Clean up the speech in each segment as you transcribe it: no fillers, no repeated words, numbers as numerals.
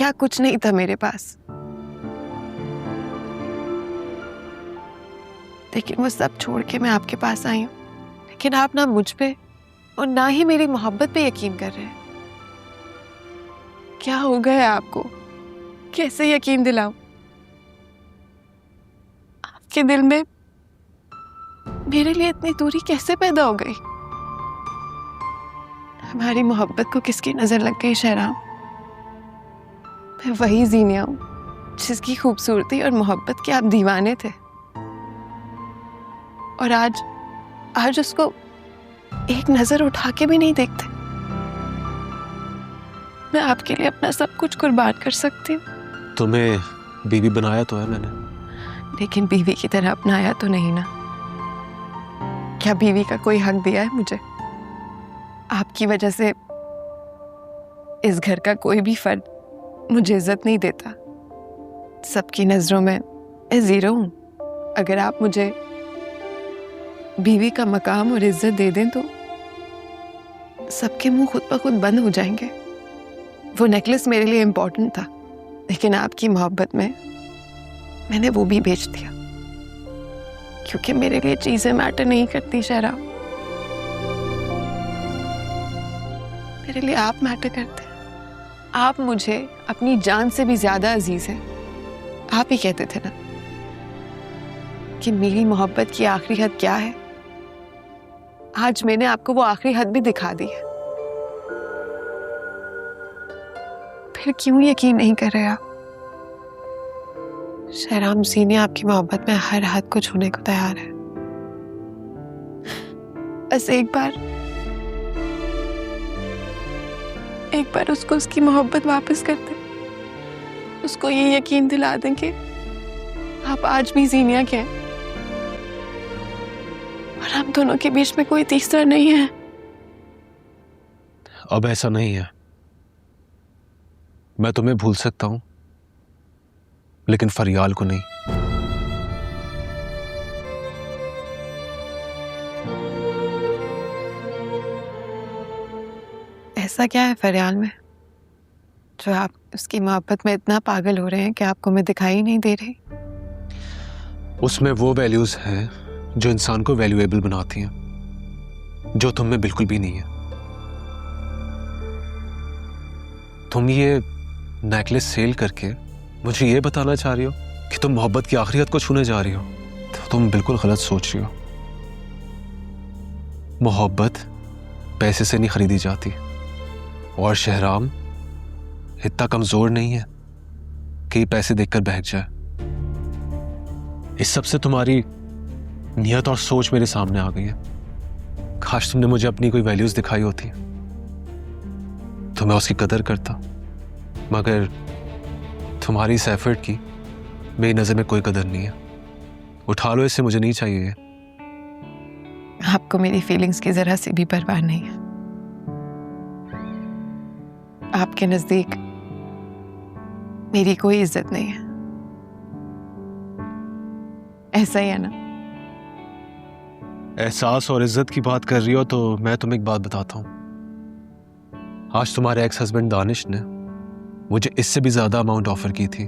क्या कुछ नहीं था मेरे पास, लेकिन वो सब छोड़ के मैं आपके पास आई हूँ। लेकिन आप ना मुझ पे और ना ही मेरी मोहब्बत पे यकीन कर रहे हैं। क्या हो गया है आपको? कैसे यकीन दिलाऊं? आपके दिल में मेरे लिए इतनी दूरी कैसे पैदा हो गई? हमारी मोहब्बत को किसकी नजर लग गई शहराम? मैं वही जीनिया हूं जिसकी खूबसूरती और मोहब्बत के आप दीवाने थे, और आज उसको एक नजर उठा के भी नहीं देखते। मैं आपके लिए अपना सब कुछ कुर्बान कर सकती हूँ। तुम्हें बीवी बनाया तो है मैंने, लेकिन बीवी की तरह अपनाया तो नहीं ना। क्या बीवी का कोई हक दिया है मुझे? आपकी वजह से इस घर का कोई भी फर्द मुझे इज्जत नहीं देता। सबकी नजरों में मैं जीरो हूं। अगर आप मुझे बीवी का मकाम और इज्जत दे दें तो सबके मुंह खुद ब खुद बंद हो जाएंगे। वो नेकलेस मेरे लिए इम्पोर्टेंट था, लेकिन आपकी मोहब्बत में मैंने वो भी बेच दिया, क्योंकि मेरे लिए चीजें मैटर नहीं करती शहरा। मेरे लिए आप मैटर करते हैं। आप मुझे अपनी जान से भी ज्यादा अजीज हैं। आप ही कहते थे ना कि मेरी मोहब्बत की आखिरी हद क्या है। आज मैंने आपको वो आखिरी हद भी दिखा दी है। फिर क्यों यकीन नहीं कर रहे आप? शहराम सीनिया आपकी मोहब्बत में हर हद को छूने को तैयार है। बस एक बार उसको उसकी मोहब्बत वापस कर दे। उसको ये यकीन दिला दें कि आप आज भी जीनिया के हैं और हम दोनों के बीच में कोई तीसरा नहीं है। अब ऐसा नहीं है। मैं तुम्हें भूल सकता हूं, लेकिन फरियाल को नहीं। ऐसा क्या है फरियाल में जो आप उसकी मोहब्बत में इतना पागल हो रहे हैं कि आपको मैं दिखाई नहीं दे रही? उसमें वो वैल्यूज हैं जो इंसान को वैल्यूएबल बनाती हैं, जो तुम में बिल्कुल भी नहीं है। तुम ये नेकलेस सेल करके मुझे ये बताना चाह रही हो कि तुम मोहब्बत की आखिरी हद को छूने जा रही हो, तो तुम बिल्कुल गलत सोच रही हो। मोहब्बत पैसे से नहीं खरीदी जाती, और शहराम इतना कमजोर नहीं है कि पैसे देखकर बहक जाए। इस सब से तुम्हारी नियत और सोच मेरे सामने आ गई है। काश तुमने मुझे अपनी कोई वैल्यूज दिखाई होती तो मैं उसकी कदर करता, मगर तुम्हारी इस एफर्ट की मेरी नजर में कोई कदर नहीं है। उठा लो इसे, मुझे नहीं चाहिए। आपको मेरी फीलिंग्स की जरा सी भी परवाह नहीं है। आपके नजदीक मेरी कोई इज्जत नहीं है। ऐसा ही है ना? एहसास और इज्जत की बात कर रही हो तो मैं तुम्हें एक बात बताता हूं। आज तुम्हारे एक्स हस्बैंड दानिश ने मुझे इससे भी ज्यादा अमाउंट ऑफर की थी।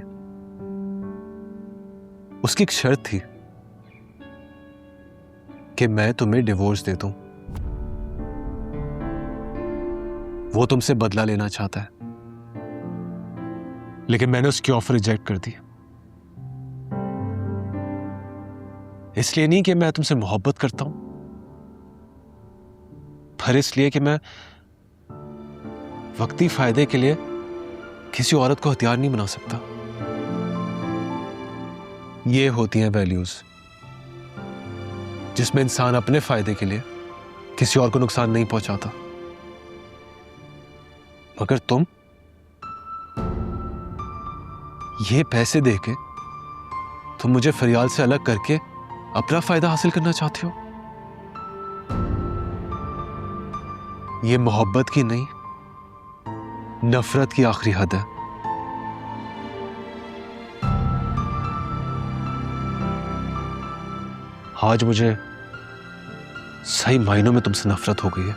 उसकी एक शर्त थी कि मैं तुम्हें डिवोर्स दे दूं। वो तुमसे बदला लेना चाहता है, लेकिन मैंने उसकी ऑफर रिजेक्ट कर दी। इसलिए नहीं कि मैं तुमसे मोहब्बत करता हूं, पर इसलिए कि मैं वक्ती फायदे के लिए किसी औरत को हथियार नहीं बना सकता। ये होती हैं वैल्यूज, जिसमें इंसान अपने फायदे के लिए किसी और को नुकसान नहीं पहुंचाता। मगर तुम ये पैसे देके तुम मुझे फरियाल से अलग करके अपना फायदा हासिल करना चाहते हो। ये मोहब्बत की नहीं, नफरत की आखिरी हद है। आज मुझे सही मायनों में तुमसे नफरत हो गई है।